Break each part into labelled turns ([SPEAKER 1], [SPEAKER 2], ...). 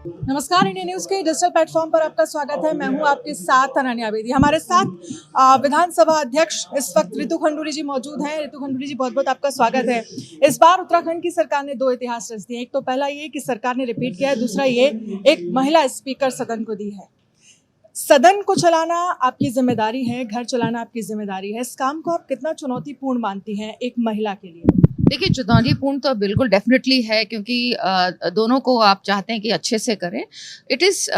[SPEAKER 1] नमस्कार, India news के digital platform पर आपका स्वागत है। मैं हूं आपके साथ अनन्या बेदी। हमारे साथ विधानसभा अध्यक्ष इस वक्त ऋतु खंडूरी जी मौजूद हैं। ऋतु खंडूरी जी, बहुत बहुत आपका स्वागत है। इस बार उत्तराखंड की सरकार ने दो इतिहास रच दिए। एक तो पहला ये कि सरकार ने रिपीट किया है, दूसरा ये एक महिला स्पीकर सदन को दी है। सदन को चलाना आपकी जिम्मेदारी है, घर चलाना आपकी जिम्मेदारी है। इस काम को आप कितना चुनौतीपूर्ण मानती हैं एक महिला के लिए?
[SPEAKER 2] देखिए, चुनौतीपूर्ण तो बिल्कुल डेफिनेटली है, क्योंकि दोनों को आप चाहते हैं कि अच्छे से करें। It is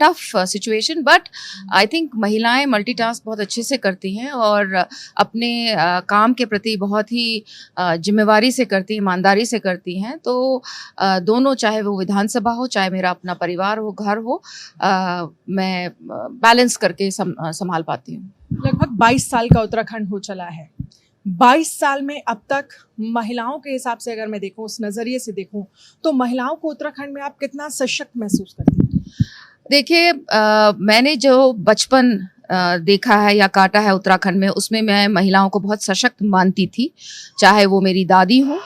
[SPEAKER 2] tough situation, but I think महिलाएं मल्टीटास्क बहुत अच्छे से करती हैं और अपने काम के प्रति बहुत ही जिम्मेवारी से करती हैं, ईमानदारी से करती हैं। तो दोनों, चाहे वो विधानसभा हो, चाहे मेरा अपना परिवार हो, घर हो, मैं बैलेंस करके संभाल पाती हूँ।
[SPEAKER 1] लगभग 22 साल का उत्तराखंड हो चला है। 22 साल में अब तक महिलाओं के हिसाब से अगर मैं देखूं, उस नज़रिए से देखूं, तो महिलाओं को उत्तराखंड में आप कितना सशक्त महसूस करती हैं?
[SPEAKER 2] देखिए, मैंने जो बचपन देखा है या काटा है उत्तराखंड में, उसमें मैं महिलाओं को बहुत सशक्त मानती थी। चाहे वो मेरी दादी हो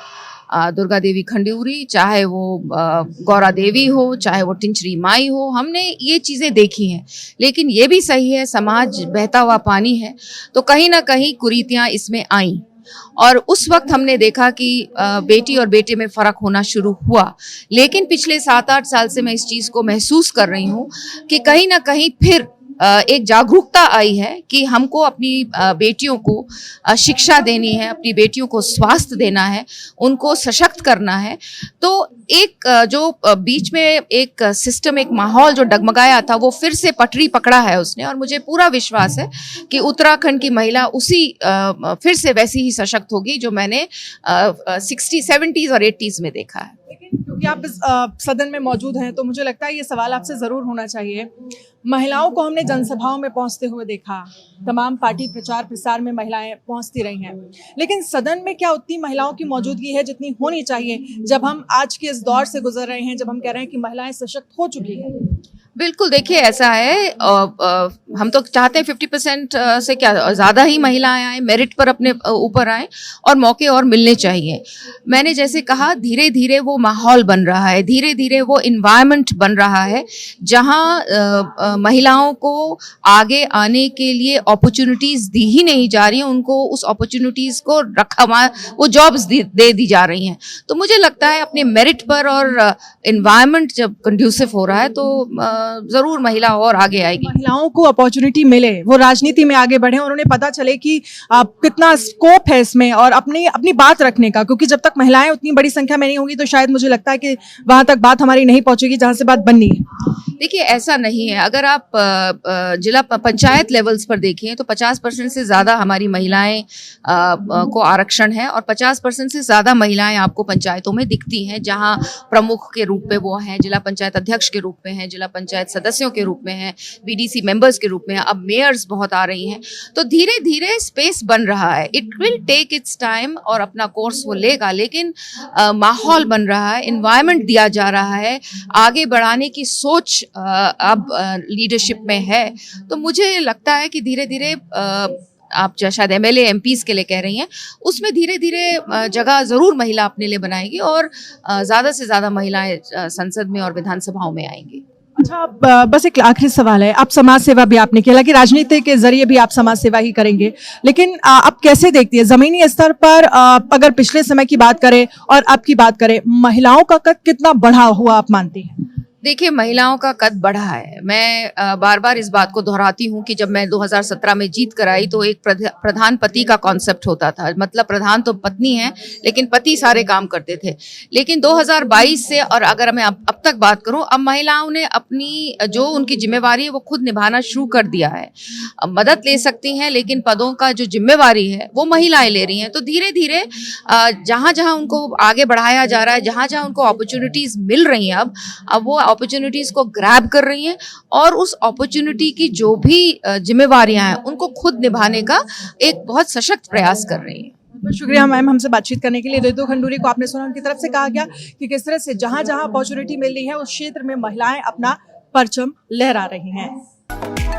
[SPEAKER 2] दुर्गा देवी खंडूरी, चाहे वो गौरा देवी हो, चाहे वो टिंचरी माई हो, हमने ये चीज़ें देखी हैं। लेकिन ये भी सही है, समाज बहता हुआ पानी है, तो कहीं ना कहीं कुरीतियाँ इसमें आईं और उस वक्त हमने देखा कि बेटी और बेटे में फ़र्क होना शुरू हुआ। लेकिन पिछले 7-8 साल से मैं इस चीज़ को महसूस कर रही हूँ कि कहीं ना कहीं फिर एक जागरूकता आई है कि हमको अपनी बेटियों को शिक्षा देनी है, अपनी बेटियों को स्वास्थ्य देना है, उनको सशक्त करना है। तो एक जो बीच में एक सिस्टम, एक माहौल जो डगमगाया था, वो फिर से पटरी पकड़ा है उसने, और मुझे पूरा विश्वास है कि उत्तराखंड की महिला उसी फिर से वैसी ही सशक्त होगी जो मैंने 60s, 70s और 80s में देखा है।
[SPEAKER 1] लेकिन क्योंकि आप इस सदन में मौजूद हैं, तो मुझे लगता है ये सवाल आपसे ज़रूर होना चाहिए। महिलाओं को हमने जनसभाओं में पहुंचते हुए देखा, तमाम पार्टी प्रचार प्रसार में महिलाएं पहुंचती रही हैं, लेकिन सदन में क्या उतनी महिलाओं की मौजूदगी है जितनी होनी चाहिए जब हम आज के इस दौर से गुजर रहे हैं, जब हम कह रहे हैं कि महिलाएं सशक्त हो चुकी हैं?
[SPEAKER 2] बिल्कुल, देखिए ऐसा है, हम तो चाहते हैं 50% से क्या ज़्यादा ही महिलाएं आएँ, मेरिट पर अपने ऊपर आएँ और मौके और मिलने चाहिए। मैंने जैसे कहा, धीरे धीरे वो माहौल बन रहा है, धीरे धीरे वो इन्वायरमेंट बन रहा है जहां महिलाओं को आगे आने के लिए अपॉर्चुनिटीज़ दी ही नहीं जा रही हैं, उनको उस अपॉर्चुनिटीज़ को वो जॉब्स दे दी जा रही हैं। तो मुझे लगता है अपने मेरिट पर और इन्वायरमेंट जब कंड्यूसिव हो रहा है तो जरूर महिला और आगे आएगी।
[SPEAKER 1] महिलाओं को अपॉर्चुनिटी मिले, वो राजनीति में आगे बढ़े और उन्हें पता चले कि कितना स्कोप है इसमें और अपनी बात रखने का, क्योंकि जब तक महिलाएं उतनी बड़ी संख्या में नहीं होंगी तो शायद मुझे लगता है कि वहां तक बात हमारी नहीं पहुंचेगी जहां से बात बननी है।
[SPEAKER 2] देखिए, ऐसा नहीं है। अगर आप जिला पंचायत लेवल्स पर देखें तो 50% से ज़्यादा हमारी महिलाएं को आरक्षण है और 50% से ज़्यादा महिलाएं आपको पंचायतों में दिखती हैं, जहां प्रमुख के रूप में वो हैं, जिला पंचायत अध्यक्ष के रूप में हैं, जिला पंचायत सदस्यों के रूप में हैं, बीडीसी मेंबर्स के रूप में हैं, अब मेयर्स बहुत आ रही हैं। तो धीरे धीरे स्पेस बन रहा है। It will take its time और अपना कोर्स वो लेगा, लेकिन माहौल बन रहा है, इन्वायरमेंट दिया जा रहा है, आगे बढ़ाने की सोच अब लीडरशिप में है। तो मुझे लगता है कि धीरे धीरे आप शायद एमएलए एमपीज के लिए कह रही हैं, उसमें धीरे धीरे जगह ज़रूर महिला अपने लिए बनाएगी और ज़्यादा से ज़्यादा महिलाएं संसद में और विधानसभाओं में आएंगी।
[SPEAKER 1] अच्छा, बस एक आखिरी सवाल है। आप समाज सेवा भी आपने किया, कि राजनीति के जरिए भी आप समाज सेवा ही करेंगे, लेकिन आप कैसे देखती है जमीनी स्तर पर, अगर पिछले समय की बात करें और अब की बात करें, महिलाओं का कद कितना बढ़ा हुआ आप मानती हैं?
[SPEAKER 2] देखिए, महिलाओं का कद बढ़ा है। मैं बार बार इस बात को दोहराती हूँ कि जब मैं 2017 में जीत कर आई तो एक प्रधान पति का कॉन्सेप्ट होता था, मतलब प्रधान तो पत्नी है लेकिन पति सारे काम करते थे। लेकिन 2022 से, और अगर मैं अब तक बात करूँ, अब महिलाओं ने अपनी जो उनकी जिम्मेवारी है वो खुद निभाना शुरू कर दिया है। मदद ले सकती हैं लेकिन पदों का जो जिम्मेवारी है वो महिलाएं ले रही हैं। तो धीरे धीरे जहाँ जहाँ उनको आगे बढ़ाया जा रहा है, जहाँ जहाँ उनको अपॉर्चुनिटीज़ मिल रही हैं, अब वो अपॉर्चुनिटीज़ को ग्रैब कर रही हैं और उस अपॉर्चुनिटी की जो भी जिम्मेवारियां हैं उनको खुद निभाने का एक बहुत सशक्त प्रयास कर रही हैं।
[SPEAKER 1] बहुत शुक्रिया मैम हमसे बातचीत करने के लिए। ऋतु खंडूरी को आपने सुना, उनकी तरफ से कहा गया कि किस तरह से जहां जहां अपॉर्चुनिटी मिल रही है उस क्षेत्र में महिलाएं अपना परचम लहरा रही हैं।